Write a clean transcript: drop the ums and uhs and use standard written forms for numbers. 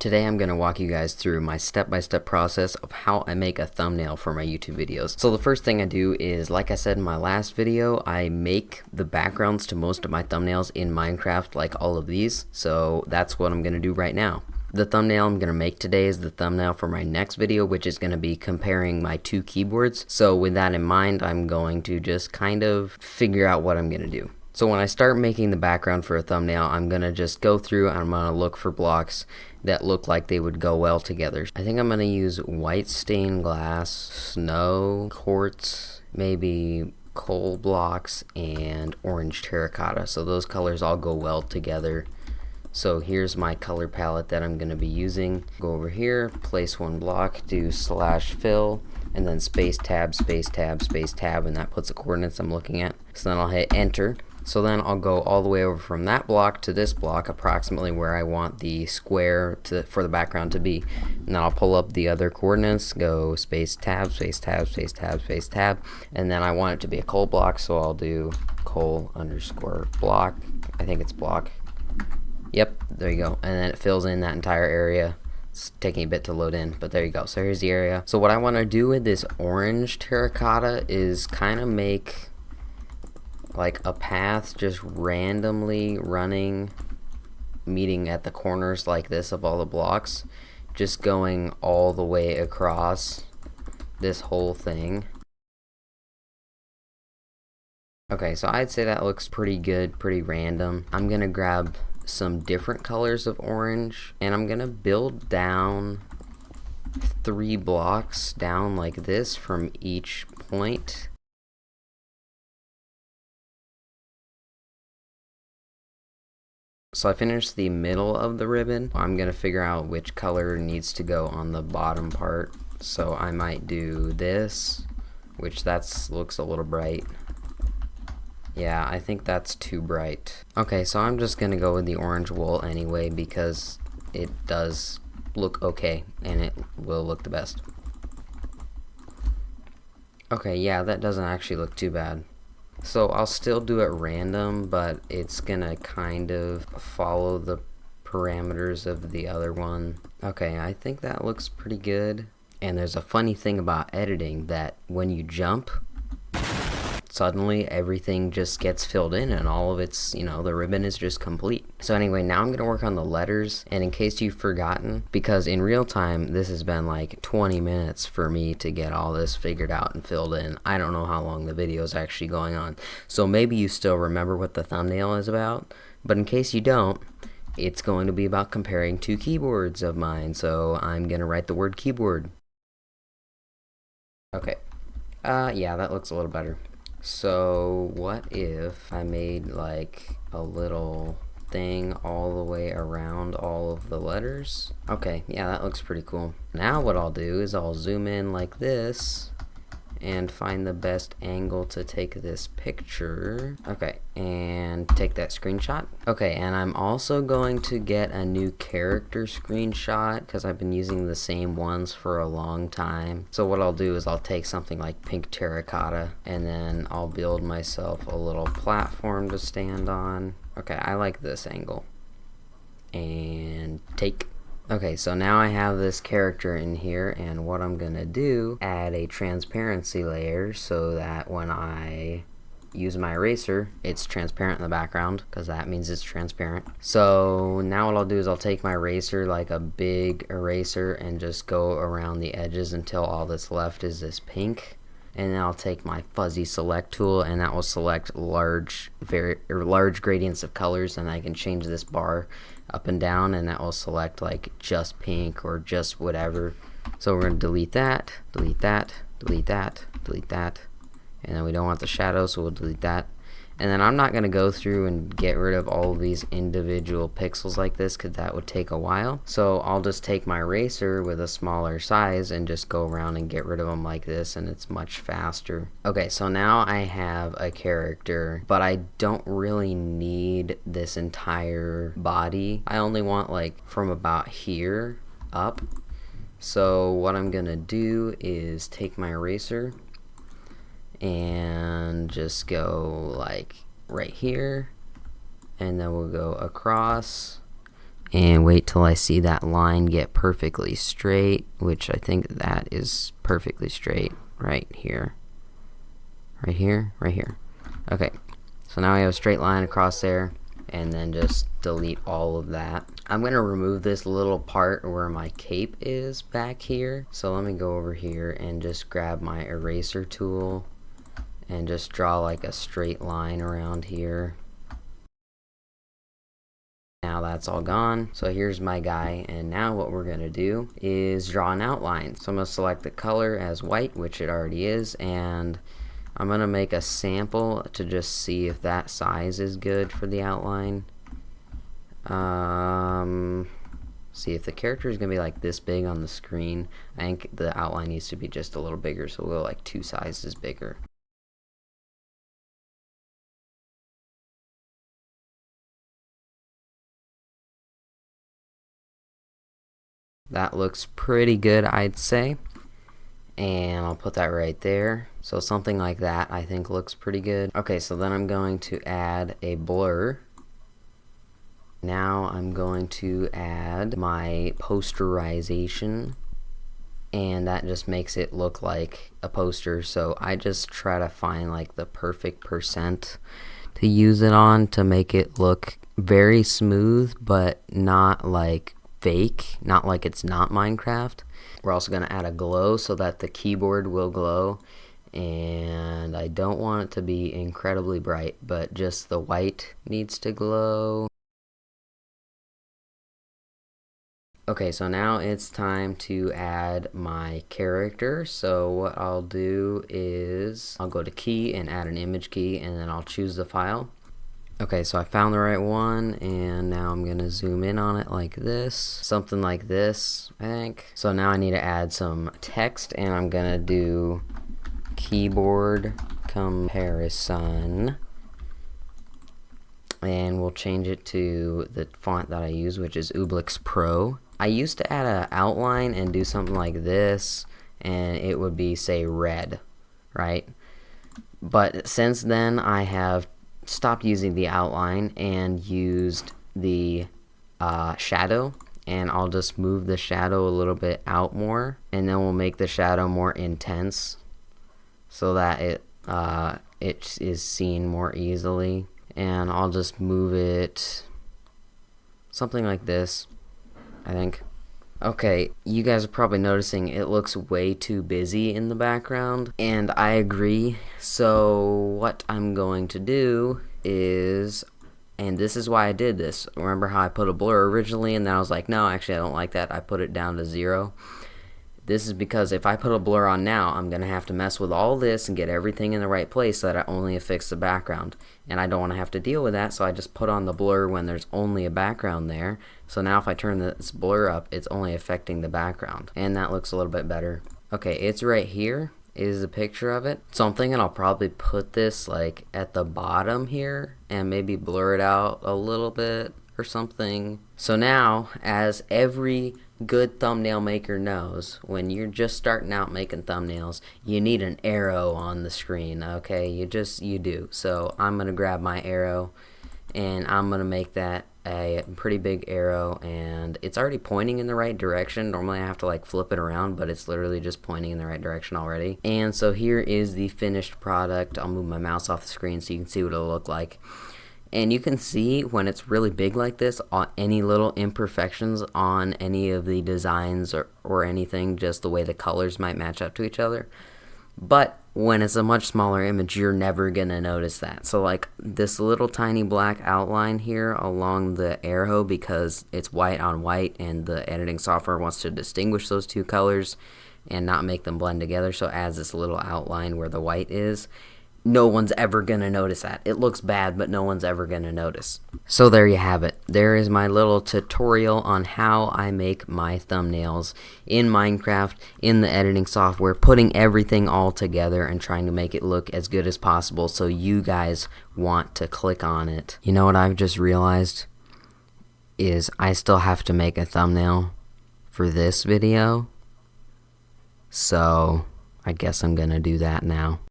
Today I'm going to walk you guys through my step-by-step process of how I make a thumbnail for my YouTube videos. So the first thing I do is, like I said in my last video, I make the backgrounds to most of my thumbnails in Minecraft, like all of these. So that's what I'm going to do right now. The thumbnail I'm going to make today is the thumbnail for my next video, which is going to be comparing my two keyboards. So with that in mind, I'm going to just kind of figure out what I'm going to do. So when I start making the background for a thumbnail, I'm going to just go through and I'm going to look for blocks that look like they would go well together. I think I'm going to use white stained glass, snow, quartz, maybe coal blocks, and orange terracotta. So those colors all go well together. So here's my color palette that I'm going to be using. Go over here, place one block, do /fill, and then space tab, space tab, space tab, and that puts the coordinates I'm looking at. So then I'll hit enter. So then I'll go all the way over from that block to this block, approximately where I want the square for the background to be. And then I'll pull up the other coordinates, go space tab, space tab, space tab, space tab, and then I want it to be a coal block, so I'll do coal underscore block. I think it's block. Yep, there you go. And then it fills in that entire area. It's taking a bit to load in, but there you go. So here's the area. So what I want to do with this orange terracotta is kind of make like a path just randomly running, meeting at the corners like this of all the blocks, just going all the way across this whole thing. Okay, so I'd say that looks pretty good, pretty random. I'm gonna grab some different colors of orange and I'm gonna build down 3 blocks down like this from each point. So I finished the middle of the ribbon. I'm gonna figure out which color needs to go on the bottom part. So I might do this, which looks a little bright. Yeah, I think that's too bright. Okay, so I'm just gonna go with the orange wool anyway because it does look okay and it will look the best. Okay, yeah, that doesn't actually look too bad. So I'll still do it random, but it's gonna kind of follow the parameters of the other one. Okay, I think that looks pretty good. And there's a funny thing about editing that when you jump, suddenly everything just gets filled in and all of its, the ribbon is just complete. So anyway, now I'm gonna work on the letters, and in case you've forgotten, because in real time this has been like 20 minutes for me to get all this figured out and filled in. I don't know how long the video is actually going on, so maybe you still remember what the thumbnail is about, but in case you don't, it's going to be about comparing 2 keyboards of mine. So I'm gonna write the word keyboard. Okay, yeah, that looks a little better. So what if I made like a little thing all the way around all of the letters? Okay, yeah, that looks pretty cool. Now what I'll do is I'll zoom in like this and find the best angle to take this picture. Okay, and take that screenshot. Okay, and I'm also going to get a new character screenshot because I've been using the same ones for a long time. So what I'll do is I'll take something like pink terracotta and then I'll build myself a little platform to stand on. Okay, I like this angle. And take. Okay, so now I have this character in here, and what I'm gonna do, add a transparency layer so that when I use my eraser, it's transparent in the background, because that means it's transparent. So now what I'll do is I'll take my eraser, like a big eraser, and just go around the edges until all that's left is this pink. And then I'll take my fuzzy select tool, and that will select large gradients of colors, and I can change this bar up and down, and that will select like just pink or just whatever. So we're going to delete that, delete that, delete that, delete that, and then we don't want the shadow, so we'll delete that. And then I'm not going to go through and get rid of all of these individual pixels like this because that would take a while. So I'll just take my eraser with a smaller size and just go around and get rid of them like this, and it's much faster. Okay, so now I have a character, but I don't really need this entire body. I only want like from about here up. So what I'm going to do is take my eraser and just go like right here, and then we'll go across and wait till I see that line get perfectly straight, which I think that is perfectly straight right here. Right here, right here. Okay, so now I have a straight line across there, and then just delete all of that. I'm gonna remove this little part where my cape is back here. So let me go over here and just grab my eraser tool and just draw like a straight line around here. Now that's all gone. So here's my guy, and now what we're gonna do is draw an outline. So I'm gonna select the color as white, which it already is, and I'm gonna make a sample to just see if that size is good for the outline. See if the character is gonna be like this big on the screen. I think the outline needs to be just a little bigger, so we'll go like 2 sizes bigger. That looks pretty good, I'd say. And I'll put that right there. So something like that I think looks pretty good. Okay, so then I'm going to add a blur. Now I'm going to add my posterization, and that just makes it look like a poster. So I just try to find like the perfect percent to use it on to make it look very smooth, but not like fake, not like it's not Minecraft. We're also going to add a glow so that the keyboard will glow, and I don't want it to be incredibly bright, but just the white needs to glow. Okay, so now it's time to add my character. So what I'll do is I'll go to key and add an image key, and then I'll choose the file. Okay, so I found the right one, and now I'm gonna zoom in on it like this, something like this, I think. So now I need to add some text, and I'm gonna do keyboard comparison, and we'll change it to the font that I use, which is Ooblex Pro. I used to add an outline and do something like this, and it would be, say, red, right? But since then, I have stopped using the outline and used the shadow, and I'll just move the shadow a little bit out more, and then we'll make the shadow more intense so that it is seen more easily. And I'll just move it something like this, I think. Okay, you guys are probably noticing it looks way too busy in the background, and I agree. So what I'm going to do is, and this is why I did this, remember how I put a blur originally and then I was like, no, actually I don't like that, I put it down to 0. This is because if I put a blur on now, I'm going to have to mess with all this and get everything in the right place so that I only affix the background. And I don't want to have to deal with that, so I just put on the blur when there's only a background there. So now if I turn this blur up, it's only affecting the background. And that looks a little bit better. Okay, it's right here is a picture of it. So I'm thinking I'll probably put this like at the bottom here and maybe blur it out a little bit or something. So now, as every good thumbnail maker knows, when you're just starting out making thumbnails, you need an arrow on the screen, okay? You do. So I'm gonna grab my arrow and I'm gonna make that a pretty big arrow, and it's already pointing in the right direction. Normally I have to like flip it around, but it's literally just pointing in the right direction already. And so here is the finished product. I'll move my mouse off the screen so you can see what it'll look like. And you can see when it's really big like this, any little imperfections on any of the designs or anything, just the way the colors might match up to each other. But when it's a much smaller image, you're never going to notice that. So like this little tiny black outline here along the arrow, because it's white on white and the editing software wants to distinguish those two colors and not make them blend together, so it adds this little outline where the white is. No one's ever gonna notice that. It looks bad, but no one's ever gonna notice. So there you have it. There is my little tutorial on how I make my thumbnails in Minecraft, in the editing software, putting everything all together and trying to make it look as good as possible so you guys want to click on it. You know what I've just realized is I still have to make a thumbnail for this video. So I guess I'm gonna do that now.